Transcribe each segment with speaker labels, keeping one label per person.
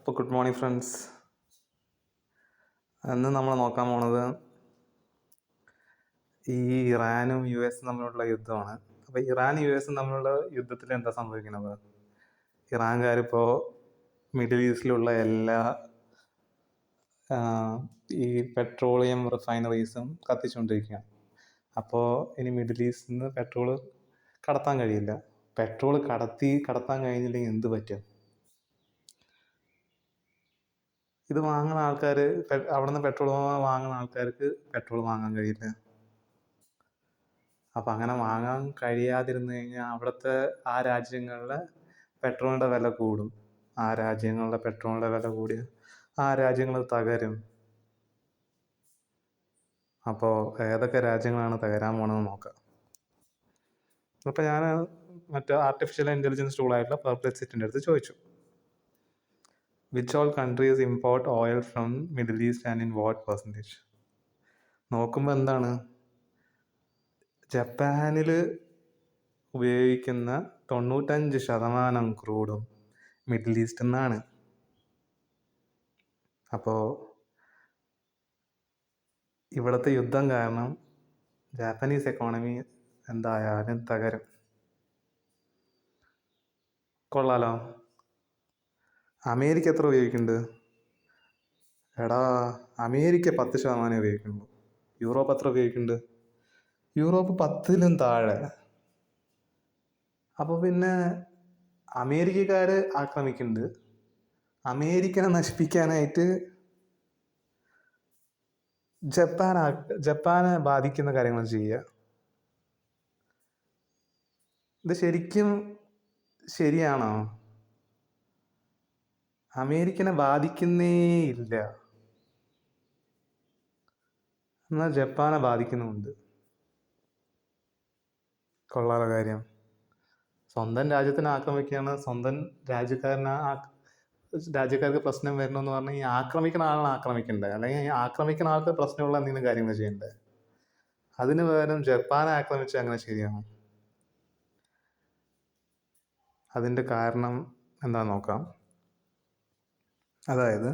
Speaker 1: അപ്പോൾ good morning friends. ഇന്ന് നമ്മൾ നോക്കാൻ പോണത് ഈ ഇറാനും യു എസും തമ്മിലുള്ള യുദ്ധമാണ്. അപ്പോൾ ഇറാനും യു എസും തമ്മിലുള്ള യുദ്ധത്തിൽ എന്താ സംഭവിക്കുന്നത്? ഇറാൻകാരിപ്പോൾ മിഡിൽ ഈസ്റ്റിലുള്ള എല്ലാ ഈ പെട്രോളിയം റിഫൈനറീസും കത്തിച്ചുകൊണ്ടിരിക്കുകയാണ്. അപ്പോൾ ഇനി മിഡിൽ ഈസ്റ്റിൽ നിന്ന് പെട്രോൾ കടത്താൻ കഴിയില്ല. പെട്രോൾ കടത്താൻ കഴിഞ്ഞില്ലെങ്കിൽ എന്ത് പറ്റും? ഇത് വാങ്ങുന്ന ആൾക്കാർ, അവിടെ നിന്ന് പെട്രോൾ വാങ്ങുന്ന ആൾക്കാർക്ക് പെട്രോൾ വാങ്ങാൻ കഴിയില്ല. അപ്പം അങ്ങനെ വാങ്ങാൻ കഴിയാതിരുന്നു കഴിഞ്ഞാൽ അവിടുത്തെ ആ രാജ്യങ്ങളിലെ പെട്രോളിൻ്റെ വില കൂടും. ആ രാജ്യങ്ങളുടെ പെട്രോളിൻ്റെ വില കൂടി ആ രാജ്യങ്ങൾ തകരും. അപ്പോൾ ഏതൊക്കെ രാജ്യങ്ങളാണ് തകരാൻ പോകണമെന്ന് നോക്കാം. അപ്പോൾ ഞാൻ മറ്റേ ആർട്ടിഫിഷ്യൽ ഇൻ്റലിജൻസ് ടൂളായിട്ടുള്ള പെർപ്ലെക്സിറ്റിൻ്റെ അടുത്ത് ചോദിച്ചു, which all countries import oil from middle east and in what percentage? നോക്കുമ്പോൾ എന്താണ്, ജപ്പാനിൽ ഉപയോഗിക്കുന്ന 95% ക്രൂഡും മിഡിൽ ഈസ്റ്റിൽ നിന്നാണ്. അപ്പോൾ ഇവിടുത്തെ യുദ്ധം കാരണം ജാപ്പനീസ് എക്കോണമി എന്തായാലും തകരും. കൊള്ളാലോ. അമേരിക്ക എത്ര ഉപയോഗിക്കുന്നുണ്ട്? എടാ, അമേരിക്ക 10% ഉപയോഗിക്കുന്നുള്ളൂ. യൂറോപ്പ് എത്ര ഉപയോഗിക്കുന്നുണ്ട്? യൂറോപ്പ് 10-ലും താഴെ. അപ്പോൾ പിന്നെ അമേരിക്കക്കാർ ആക്രമിക്കുന്നുണ്ട്. അമേരിക്കനെ നശിപ്പിക്കാനായിട്ട് ജപ്പാനെ ബാധിക്കുന്ന കാര്യങ്ങൾ ചെയ്യുക. ഇത് ശരിക്കും ശരിയാണോ? അമേരിക്കനെ ബാധിക്കുന്നേ ഇല്ല, എന്നാൽ ജപ്പാനെ ബാധിക്കുന്നുമുണ്ട്. കൊള്ളാത്ത കാര്യം. സ്വന്തം രാജ്യത്തിനെ ആക്രമിക്കുകയാണ്. സ്വന്തം രാജ്യക്കാർക്ക് പ്രശ്നം വരണമെന്ന് പറഞ്ഞാൽ ഈ ആക്രമിക്കുന്ന ആളാണ് ആക്രമിക്കേണ്ടത്, അല്ലെങ്കിൽ ഈ ആക്രമിക്കുന്ന ആൾക്ക് പ്രശ്നമുള്ള എന്തെങ്കിലും കാര്യങ്ങൾ ചെയ്യേണ്ടത്. അതിന് പകരം ജപ്പാനെ ആക്രമിച്ച് അങ്ങനെ ശരിയാണോ? അതിൻ്റെ കാരണം എന്താണെന്ന് നോക്കാം. അതായത്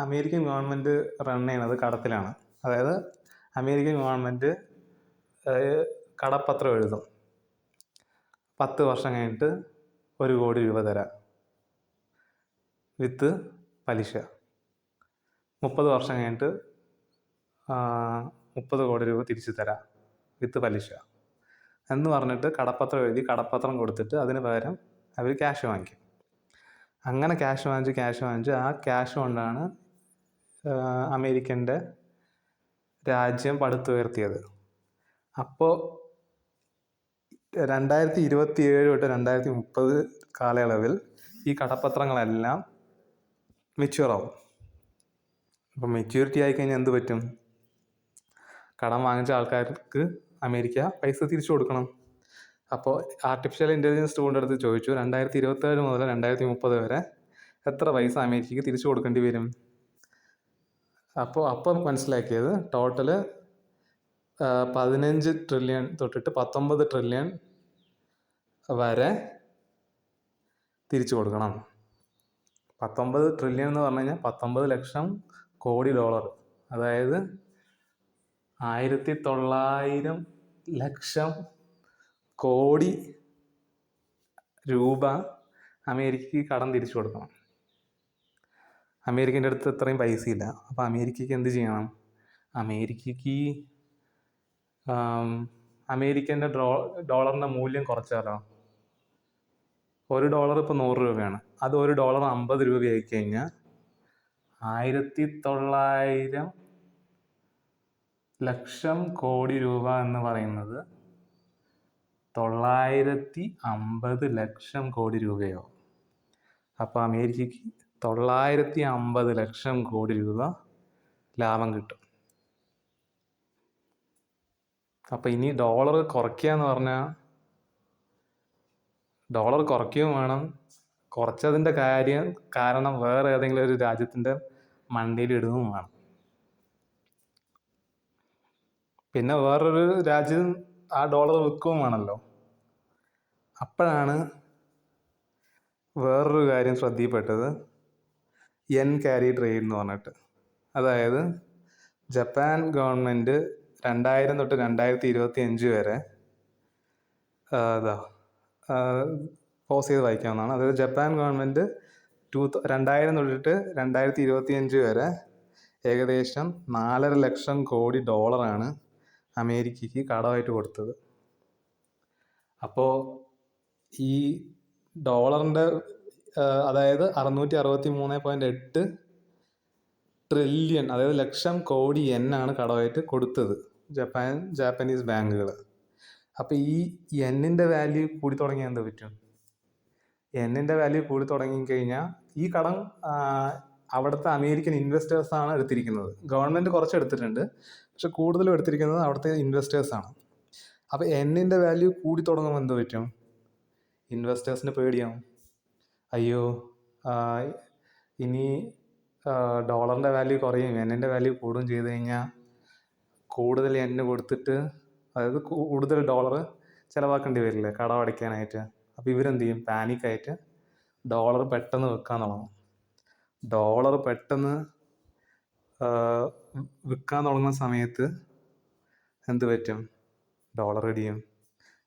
Speaker 1: അമേരിക്കൻ ഗവൺമെൻറ് റൺ ചെയ്യണത് കടത്തിലാണ്. അതായത് അമേരിക്കൻ ഗവൺമെൻറ് കടപ്പത്രം എഴുതും, 10 വർഷം കഴിഞ്ഞിട്ട് 1 കോടി രൂപ തരാം വിത്ത് പലിശ, 30 വർഷം കഴിഞ്ഞിട്ട് 30 കോടി രൂപ തിരിച്ചു തരാം വിത്ത് പലിശ എന്ന് പറഞ്ഞിട്ട് കടപ്പത്രം എഴുതി കടപ്പത്രം കൊടുത്തിട്ട് അതിന് പകരം അവർ ക്യാഷ് വാങ്ങിക്കും. അങ്ങനെ ക്യാഷ് വാങ്ങിച്ച് ആ ക്യാഷ് കൊണ്ടാണ് അമേരിക്കൻ്റെ രാജ്യം പടുത്തുയർത്തിയത്. അപ്പോൾ 2027 തൊട്ട് 2030 കാലയളവിൽ ഈ കടപ്പത്രങ്ങളെല്ലാം മെച്യൂറാവും. അപ്പം മെച്യൂരിറ്റി ആയിക്കഴിഞ്ഞാൽ എന്ത് പറ്റും? കടം വാങ്ങിച്ച ആൾക്കാർക്ക് അമേരിക്ക പൈസ തിരിച്ചു കൊടുക്കണം. അപ്പോൾ ആർട്ടിഫിഷ്യൽ ഇൻ്റലിജൻസ് ടൂളിൻ്റെ അടുത്ത് ചോദിച്ചു, 2027 മുതൽ 2030 വരെ എത്ര പൈസ അമേരിക്കയ്ക്ക് തിരിച്ചു കൊടുക്കേണ്ടി വരും? അപ്പോൾ മനസ്സിലാക്കിയത് ടോട്ടൽ 15 ട്രില്യൺ തൊട്ടിട്ട് 19 ട്രില്യൺ വരെ തിരിച്ചു കൊടുക്കണം. 19 ട്രില്യൺ എന്ന് പറഞ്ഞു കഴിഞ്ഞാൽ 19 ലക്ഷം കോടി ഡോളർ, അതായത് 1900 ലക്ഷം കോടി രൂപ അമേരിക്കയ്ക്ക് കടം തിരിച്ചു കൊടുക്കണം. അമേരിക്കൻ്റെ അടുത്ത് ഇത്രയും പൈസയില്ല. അപ്പോൾ അമേരിക്കയ്ക്ക് എന്ത് ചെയ്യണം? അമേരിക്കൻ്റെ ഡോളറിൻ്റെ മൂല്യം കുറച്ചാലോ? $1 ഇപ്പോൾ 100 രൂപയാണ്. അത് $1 50 രൂപയായി കഴിഞ്ഞാൽ 1900 ലക്ഷം കോടി രൂപ എന്ന് പറയുന്നത് 950 ലക്ഷം കോടി രൂപയോ. അപ്പോൾ അമേരിക്കയ്ക്ക് 950 ലക്ഷം കോടി രൂപ ലാഭം കിട്ടും. അപ്പോൾ ഇനി ഡോളർ കുറയ്ക്കുക എന്ന് പറഞ്ഞാൽ ഡോളർ കുറയ്ക്കുകയും വേണം. കുറച്ചതിൻ്റെ കാരണം വേറെ ഏതെങ്കിലും ഒരു രാജ്യത്തിൻ്റെ മണ്ടിയിൽ ഇടുകയും വേണം. പിന്നെ വേറൊരു രാജ്യം ആ ഡോളർ വിൽക്കുകയും വേണമല്ലോ. അപ്പോഴാണ് വേറൊരു കാര്യം ശ്രദ്ധയിൽപ്പെട്ടത് യെൻ ക്യാരി ട്രേഡ് എന്ന് പറഞ്ഞിട്ട്. അതായത് ജപ്പാൻ ഗവൺമെൻറ് 2000 തൊട്ട് 2025 വരെ പോസ് ചെയ്ത് വായിക്കാവുന്നതാണ്. അതായത് ജപ്പാൻ ഗവൺമെൻറ് 2000 തൊട്ടിട്ട് 2025 വരെ ഏകദേശം 4.5 ലക്ഷം കോടി ഡോളറാണ് അമേരിക്കയ്ക്ക് കടമായിട്ട് കൊടുത്തത്. അപ്പോൾ ഈ ഡോളറിൻ്റെ അതായത് 663.8 ട്രില്യൺ, അതായത് ലക്ഷം കോടി യെന്നാണ് കടമായിട്ട് കൊടുത്തത് ജാപ്പനീസ് ബാങ്കുകൾ. അപ്പോൾ ഈ യെന്നിൻ്റെ വാല്യൂ കൂടി തുടങ്ങിയാൽ എന്ത് പറ്റും? യെന്നിൻ്റെ വാല്യൂ കൂടി തുടങ്ങിക്കഴിഞ്ഞാൽ ഈ കടം അവിടുത്തെ അമേരിക്കൻ ഇൻവെസ്റ്റേഴ്സാണ് എടുത്തിരിക്കുന്നത്. ഗവൺമെൻറ് കുറച്ച് എടുത്തിട്ടുണ്ട്, പക്ഷെ കൂടുതലും എടുത്തിരിക്കുന്നത് അവിടുത്തെ ഇൻവെസ്റ്റേഴ്സാണ്. അപ്പോൾ യെന്നിൻ്റെ വാല്യൂ കൂടി തുടങ്ങുമ്പോൾ എന്ത് പറ്റും? ഇൻവെസ്റ്റേഴ്സിന് പേടിയാവും. അയ്യോ, ഇനി ഡോളറിൻ്റെ വാല്യൂ കുറയും, യെന്നിൻ്റെ വാല്യൂ കൂടുകയും ചെയ്ത് കഴിഞ്ഞാൽ കൂടുതൽ യെന്ന് കൊടുത്തിട്ട്, അതായത് കൂടുതൽ ഡോളർ ചിലവാക്കേണ്ടി വരില്ലേ കടം അടയ്ക്കാനായിട്ട്. അപ്പോൾ ഇവരെന്ത് ചെയ്യും? പാനിക്കായിട്ട് ഡോളർ പെട്ടെന്ന് വിൽക്കാൻ തുടങ്ങും. ഡോളർ പെട്ടെന്ന് വിൽക്കാൻ തുടങ്ങുന്ന സമയത്ത് എന്ത് പറ്റും? ഡോളർ ഇടിയും.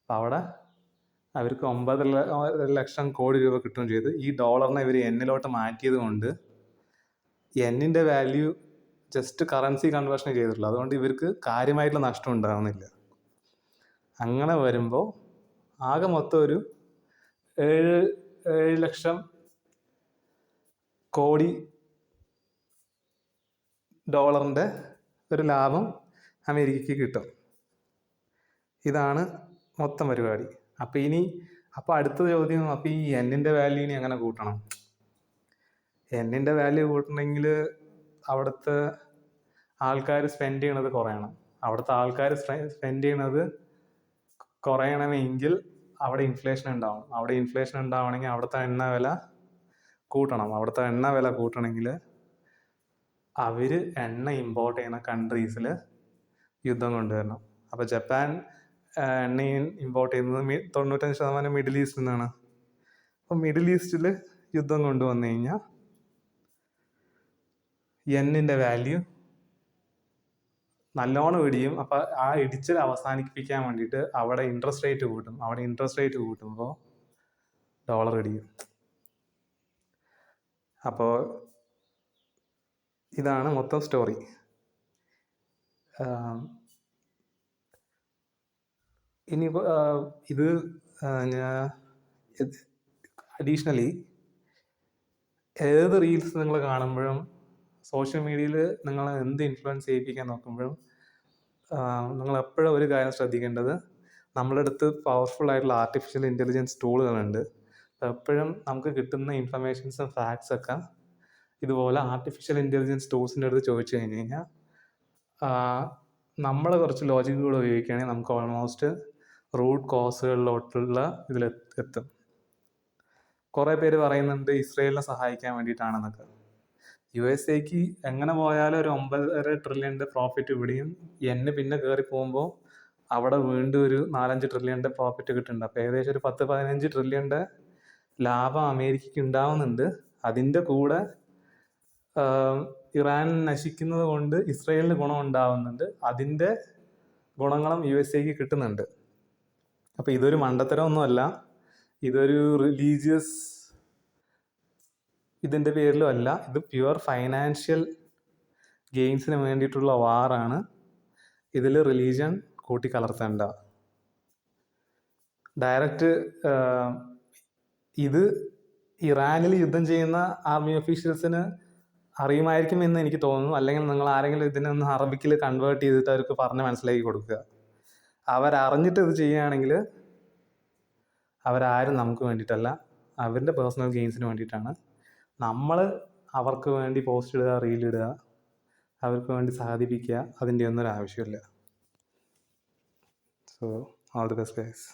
Speaker 1: അപ്പം അവിടെ അവർക്ക് 9 ലക്ഷം കോടി രൂപ കിട്ടുകയും ചെയ്തു. ഈ ഡോളറിനെ ഇവർ യെന്നിലോട്ട് മാറ്റിയത് കൊണ്ട് യെന്നിൻ്റെ വാല്യൂ ജസ്റ്റ് കറൻസി കൺവേർഷൻ ചെയ്തിട്ടുള്ളൂ. അതുകൊണ്ട് ഇവർക്ക് കാര്യമായിട്ടുള്ള നഷ്ടം ഉണ്ടാകുന്നില്ല. അങ്ങനെ വരുമ്പോൾ ആകെ മൊത്തം ഒരു 7 ലക്ഷം കോടി ഡോളറിൻ്റെ ഒരു ലാഭം അമേരിക്കയ്ക്ക് കിട്ടും. ഇതാണ് മൊത്തം പരിപാടി. അപ്പോൾ അടുത്ത ചോദ്യം, അപ്പോൾ ഈ യെന്നിൻ്റെ വാല്യൂ ഇനി എങ്ങനെ കൂട്ടണം? യെന്നിൻ്റെ വാല്യൂ കൂട്ടണമെങ്കിൽ അവിടുത്തെ ആൾക്കാർ സ്പെൻഡ് ചെയ്യണത് കുറയണം. അവിടുത്തെ ആൾക്കാർ സ്പെൻഡ് ചെയ്യണത് കുറയണമെങ്കിൽ അവിടെ ഇൻഫ്ലേഷൻ ഉണ്ടാവണം. അവിടെ ഇൻഫ്ലേഷൻ ഉണ്ടാവണമെങ്കിൽ അവിടുത്തെ എണ്ണ വില കൂട്ടണം. അവിടുത്തെ എണ്ണ വില കൂട്ടണമെങ്കിൽ അവർ എണ്ണ ഇമ്പോർട്ട് ചെയ്യുന്ന കൺട്രീസിൽ യുദ്ധം കൊണ്ടുവരണം. അപ്പോൾ ജപ്പാൻ എണ്ണ ഇമ്പോർട്ട് ചെയ്യുന്നത് 95% മിഡിൽ ഈസ്റ്റിൽ നിന്നാണ്. അപ്പോൾ മിഡിൽ ഈസ്റ്റിൽ യുദ്ധം കൊണ്ടുവന്നു കഴിഞ്ഞാൽ യെന്നിൻ്റെ വാല്യൂ നല്ലോണം ഇടിയും. അപ്പോൾ ആ ഇടിച്ചിൽ അവസാനിപ്പിക്കാൻ വേണ്ടിയിട്ട് അവിടെ ഇൻട്രസ്റ്റ് റേറ്റ് കൂട്ടും. അവിടെ ഇൻട്രസ്റ്റ് റേറ്റ് കൂട്ടുമ്പോൾ ഡോളർ ഇടിയും. അപ്പോൾ ഇതാണ് മൊത്തം സ്റ്റോറി. ഇനിയിപ്പോൾ ഇത് അഡീഷണലി ഏത് റീൽസ് നിങ്ങൾ കാണുമ്പോഴും സോഷ്യൽ മീഡിയയിൽ നിങ്ങൾ എന്ത് ഇൻഫ്ലുവൻസ് ചെയ്യിപ്പിക്കാൻ നോക്കുമ്പോഴും നിങ്ങൾ എപ്പോഴും ഒരു കാര്യം ശ്രദ്ധിക്കേണ്ടത്, നമ്മുടെ അടുത്ത് പവർഫുൾ ആയിട്ടുള്ള ആർട്ടിഫിഷ്യൽ ഇൻ്റലിജൻസ് ടൂളുകളുണ്ട്. എപ്പോഴും നമുക്ക് കിട്ടുന്ന ഇൻഫർമേഷൻസും ഫാക്ട്സൊക്കെ ഇതുപോലെ ആർട്ടിഫിഷ്യൽ ഇൻ്റലിജൻസ് ടൂൾസിൻ്റെ അടുത്ത് ചോദിച്ചു കഴിഞ്ഞ് കഴിഞ്ഞാൽ നമ്മൾ കുറച്ച് ലോജിക് കൂടെ ഉപയോഗിക്കുകയാണെങ്കിൽ നമുക്ക് ഓൾമോസ്റ്റ് റൂട്ട് കോസുകളിലോട്ടുള്ള ഇതിലെത്തും. കുറേ പേര് പറയുന്നുണ്ട് ഇസ്രയേലിനെ സഹായിക്കാൻ വേണ്ടിയിട്ടാണെന്നൊക്കെ. USA എങ്ങനെ പോയാലും ഒരു 9.5 ട്രില്യൻ്റെ പ്രോഫിറ്റ് ഇവിടെയും യെന്ന് പിന്നെ കയറി പോകുമ്പോൾ അവിടെ വീണ്ടും ഒരു 4-5 ട്രില്യൻ്റെ പ്രോഫിറ്റ് കിട്ടുന്നുണ്ട്. അപ്പോൾ ഏകദേശം ഒരു 10-15 ട്രില്യൻ്റെ ലാഭം അമേരിക്കയ്ക്ക് ഉണ്ടാവുന്നുണ്ട്. അതിൻ്റെ കൂടെ ഇറാൻ നശിക്കുന്നത് കൊണ്ട് ഇസ്രയേലിന് ഗുണം ഉണ്ടാവുന്നുണ്ട്. അതിൻ്റെ ഗുണങ്ങളും USA കിട്ടുന്നുണ്ട്. അപ്പോൾ ഇതൊരു മണ്ടത്തരമൊന്നുമല്ല, ഇതൊരു റിലീജിയസ് ഇതിൻ്റെ പേരിലും അല്ല. ഇത് പ്യുവർ ഫൈനാൻഷ്യൽ ഗെയിൻസിന് വേണ്ടിയിട്ടുള്ള വാറാണ്. ഇതിൽ റിലീജിയൻ കൂട്ടിക്കലർത്തേണ്ട. ഡയറക്റ്റ് ഇത് ഇറാനിൽ യുദ്ധം ചെയ്യുന്ന ആർമി ഒഫീഷ്യൽസിന് അറിയുമായിരിക്കും എന്ന് എനിക്ക് തോന്നുന്നു. അല്ലെങ്കിൽ നിങ്ങൾ ആരെങ്കിലും ഇതിനൊന്ന് അറബിക്കിൽ കൺവേർട്ട് ചെയ്തിട്ട് അവർക്ക് പറഞ്ഞ് മനസ്സിലാക്കി കൊടുക്കുക. അവരറിഞ്ഞിട്ട് ഇത് ചെയ്യുകയാണെങ്കിൽ അവരാരും നമുക്ക് വേണ്ടിയിട്ടല്ല, അവരുടെ പേഴ്സണൽ ഗെയിൻസിന് വേണ്ടിയിട്ടാണ്. നമ്മൾ അവർക്ക് വേണ്ടി പോസ്റ്റ് ഇടുക, റീലിടുക, അവർക്ക് വേണ്ടി സാധിപ്പിക്കുക, അതിൻ്റെ ഒന്നും ഒരു ആവശ്യമില്ല. So all the best guys.